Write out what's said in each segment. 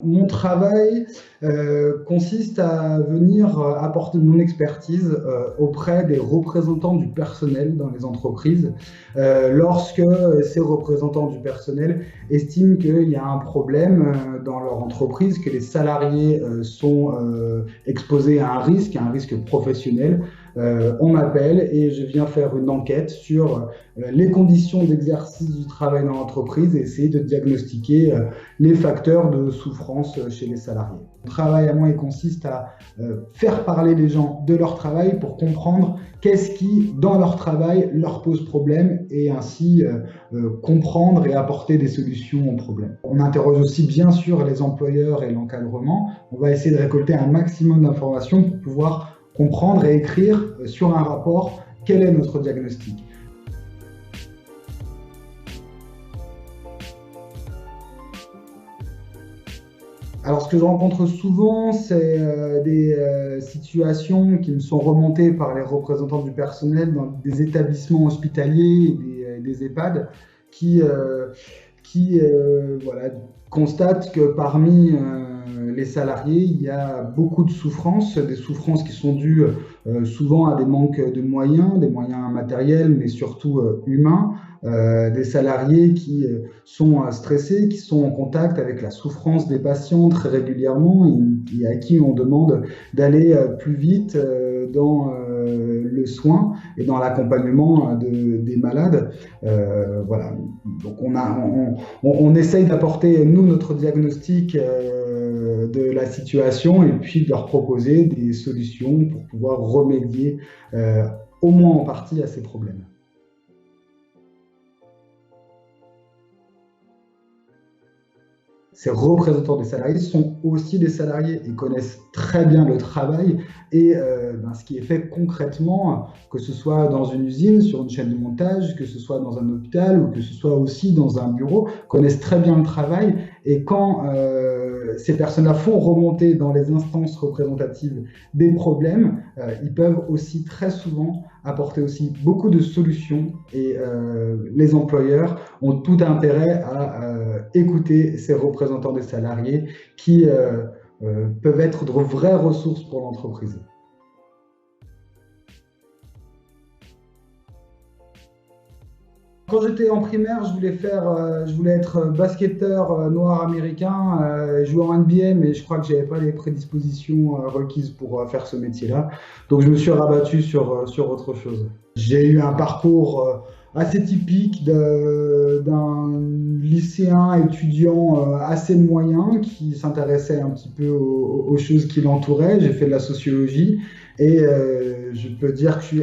Mon travail consiste à venir apporter mon expertise auprès des représentants du personnel dans les entreprises lorsque ces représentants du personnel estiment qu'il y a un problème dans leur entreprise, que les salariés sont exposés à un risque professionnel. On m'appelle et je viens faire une enquête sur les conditions d'exercice du travail dans l'entreprise et essayer de diagnostiquer les facteurs de souffrance chez les salariés. Mon travail à moi, il consiste à faire parler les gens de leur travail pour comprendre qu'est-ce qui, dans leur travail, leur pose problème et ainsi comprendre et apporter des solutions aux problèmes. On interroge aussi bien sûr les employeurs et l'encadrement. On va essayer de récolter un maximum d'informations pour pouvoir comprendre et écrire sur un rapport quel est notre diagnostic. Alors, ce que je rencontre souvent, c'est des situations qui me sont remontées par les représentants du personnel dans des établissements hospitaliers et des EHPAD qui voilà, constatent que parmi les salariés, il y a beaucoup de souffrances, des souffrances qui sont dues souvent à des manques de moyens, des moyens matériels, mais surtout humains. Des salariés qui sont stressés, qui sont en contact avec la souffrance des patients très régulièrement et à qui on demande d'aller plus vite dans le soin et dans l'accompagnement des malades. Voilà. Donc on essaye d'apporter, nous, notre diagnostic de la situation et puis de leur proposer des solutions pour pouvoir remédier au moins en partie à ces problèmes. Ces représentants des salariés sont aussi des salariés et connaissent très bien le travail et ce qui est fait concrètement, que ce soit dans une usine, sur une chaîne de montage, que ce soit dans un hôpital ou que ce soit aussi dans un bureau, connaissent très bien le travail. Et quand ces personnes-là font remonter dans les instances représentatives des problèmes, ils peuvent aussi très souvent apporter aussi beaucoup de solutions et les employeurs ont tout intérêt à écouter ces représentants des salariés qui peuvent être de vraies ressources pour l'entreprise. Quand j'étais en primaire, je voulais être basketteur noir américain, jouer en NBA, mais je crois que j'avais pas les prédispositions requises pour faire ce métier-là. Donc je me suis rabattu sur autre chose. J'ai eu un parcours assez typique d'un lycéen étudiant assez moyen qui s'intéressait un petit peu aux choses qui l'entouraient. J'ai fait de la sociologie et je peux dire que je suis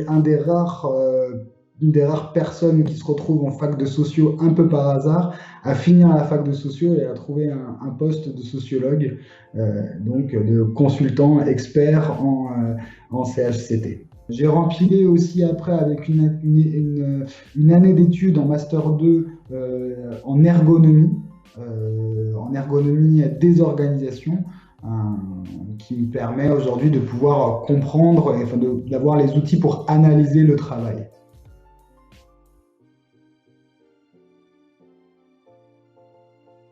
une des rares personnes qui se retrouvent en fac de socio un peu par hasard, à finir la fac de socio et à trouver un poste de sociologue, donc de consultant expert en CHCT. J'ai rempilé aussi après avec une année d'études en Master 2 en ergonomie des organisations, qui me permet aujourd'hui de pouvoir comprendre, enfin d'avoir les outils pour analyser le travail.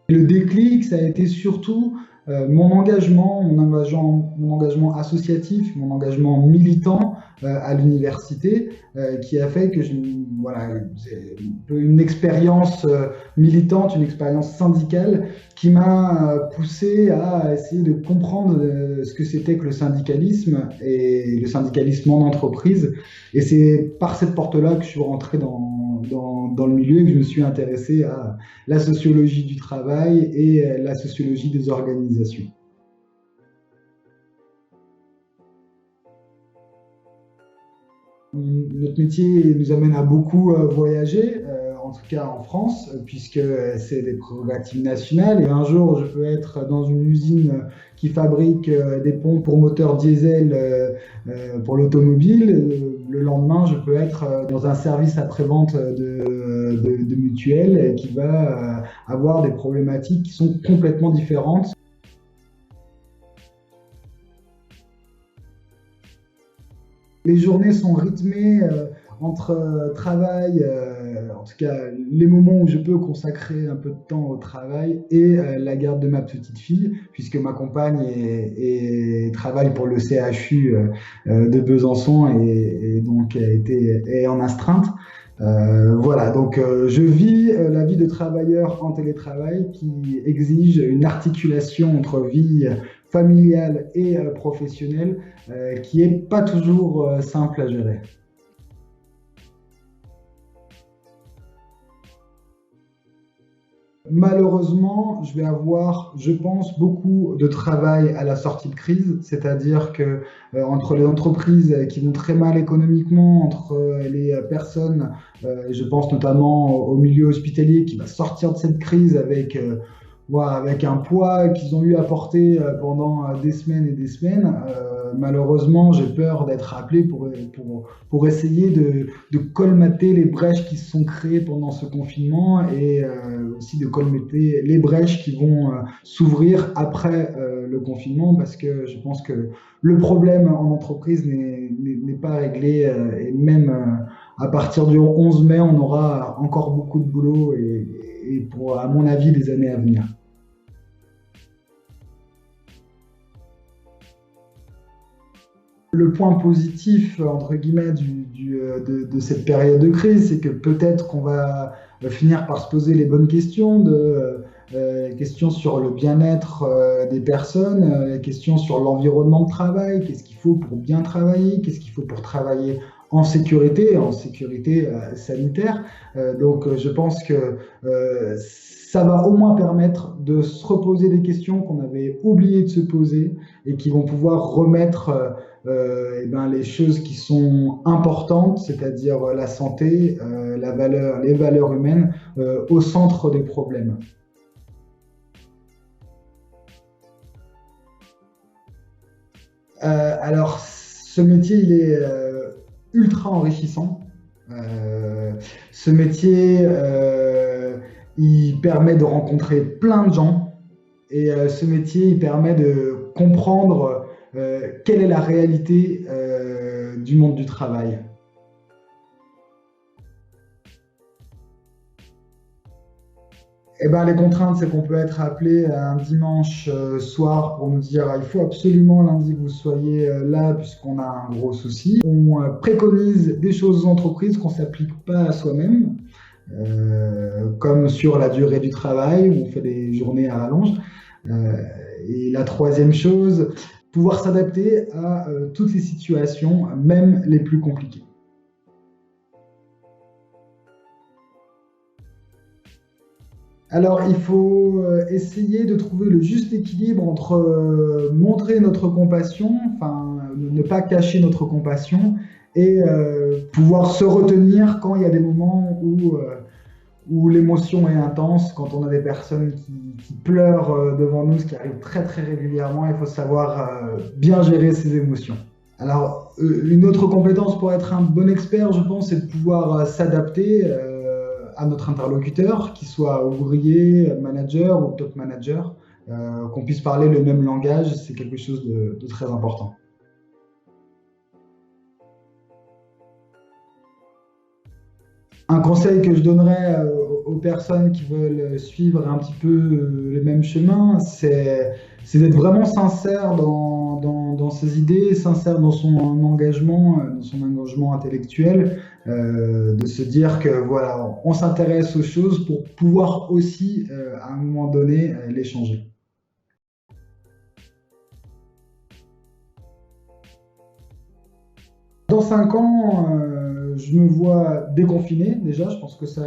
Le déclic, ça a été surtout mon engagement associatif, mon engagement militant à l'université, qui a fait que j'ai une expérience militante, une expérience syndicale qui m'a poussé à essayer de comprendre ce que c'était que le syndicalisme et le syndicalisme en entreprise. Et c'est par cette porte-là que je suis rentré dans le milieu et que je me suis intéressé à la sociologie du travail et la sociologie des organisations. Notre métier nous amène à beaucoup voyager, en tout cas en France, puisque c'est des prérogatives nationales. Et un jour, je peux être dans une usine qui fabrique des pompes pour moteurs diesel pour l'automobile. Le lendemain, je peux être dans un service après-vente de mutuelle qui va avoir des problématiques qui sont complètement différentes. Les journées sont rythmées entre travail, en tout cas les moments où je peux consacrer un peu de temps au travail et la garde de ma petite fille, puisque ma compagne travaille pour le CHU de Besançon et donc est en astreinte. Voilà, donc je vis la vie de travailleur en télétravail qui exige une articulation entre vie familiale et professionnelle qui est pas toujours simple à gérer. Malheureusement, je vais avoir, je pense, beaucoup de travail à la sortie de crise, c'est-à-dire que entre les entreprises qui vont très mal économiquement, entre les personnes, je pense notamment au milieu hospitalier qui va sortir de cette crise avec, voilà, avec un poids qu'ils ont eu à porter pendant des semaines et des semaines. Malheureusement, j'ai peur d'être appelé pour essayer de colmater les brèches qui se sont créées pendant ce confinement et aussi de colmater les brèches qui vont s'ouvrir après le confinement parce que je pense que le problème en entreprise n'est pas réglé et même à partir du 11 mai, on aura encore beaucoup de boulot et pour, à mon avis, les années à venir. Le point positif, entre guillemets, de cette période de crise, c'est que peut-être qu'on va finir par se poser les bonnes questions, questions sur le bien-être des personnes, questions sur l'environnement de travail, qu'est-ce qu'il faut pour bien travailler, qu'est-ce qu'il faut pour travailler en sécurité sanitaire. Donc je pense que ça va au moins permettre de se reposer des questions qu'on avait oublié de se poser et qui vont pouvoir remettre eh ben, les choses qui sont importantes, c'est-à-dire la santé, les valeurs humaines, au centre des problèmes. Alors, ce métier, il est ultra enrichissant. Ce métier, il permet de rencontrer plein de gens et ce métier, il permet de comprendre quelle est la réalité du monde du travail. Eh ben, les contraintes, c'est qu'on peut être appelé un dimanche soir pour nous dire il faut absolument lundi que vous soyez là puisqu'on a un gros souci. On préconise des choses aux entreprises qu'on ne s'applique pas à soi-même, comme sur la durée du travail où on fait des journées à rallonge. Et la troisième chose, pouvoir s'adapter à toutes les situations, même les plus compliquées. Alors, il faut essayer de trouver le juste équilibre entre montrer notre compassion, enfin, ne pas cacher notre compassion, et pouvoir se retenir quand il y a des moments où l'émotion est intense, quand on a des personnes qui pleurent devant nous, ce qui arrive très très régulièrement, il faut savoir bien gérer ses émotions. Alors, une autre compétence pour être un bon expert, je pense, c'est de pouvoir s'adapter à notre interlocuteur, qu'il soit ouvrier, manager ou top manager, qu'on puisse parler le même langage, c'est quelque chose de très important. Un conseil que je donnerais aux personnes qui veulent suivre un petit peu le même chemin, c'est d'être vraiment sincère dans ses idées, sincère dans son engagement intellectuel, de se dire que voilà, on s'intéresse aux choses pour pouvoir aussi, à un moment donné, les changer. Dans 5 ans, je me vois déconfiné déjà, je pense que ça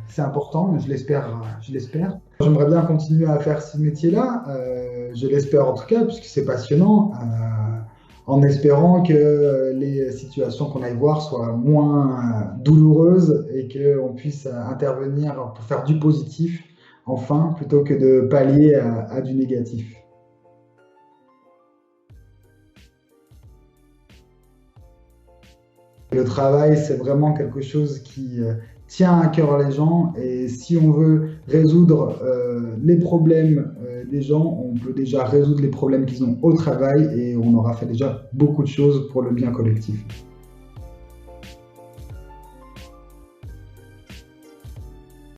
c'est important, je l'espère, je l'espère. J'aimerais bien continuer à faire ce métier-là, je l'espère en tout cas, puisque c'est passionnant, en espérant que les situations qu'on aille voir soient moins douloureuses et qu'on puisse intervenir pour faire du positif, enfin, plutôt que de pallier à du négatif. Le travail, c'est vraiment quelque chose qui tient à cœur les gens et si on veut résoudre les problèmes des gens, on peut déjà résoudre les problèmes qu'ils ont au travail et on aura fait déjà beaucoup de choses pour le bien collectif.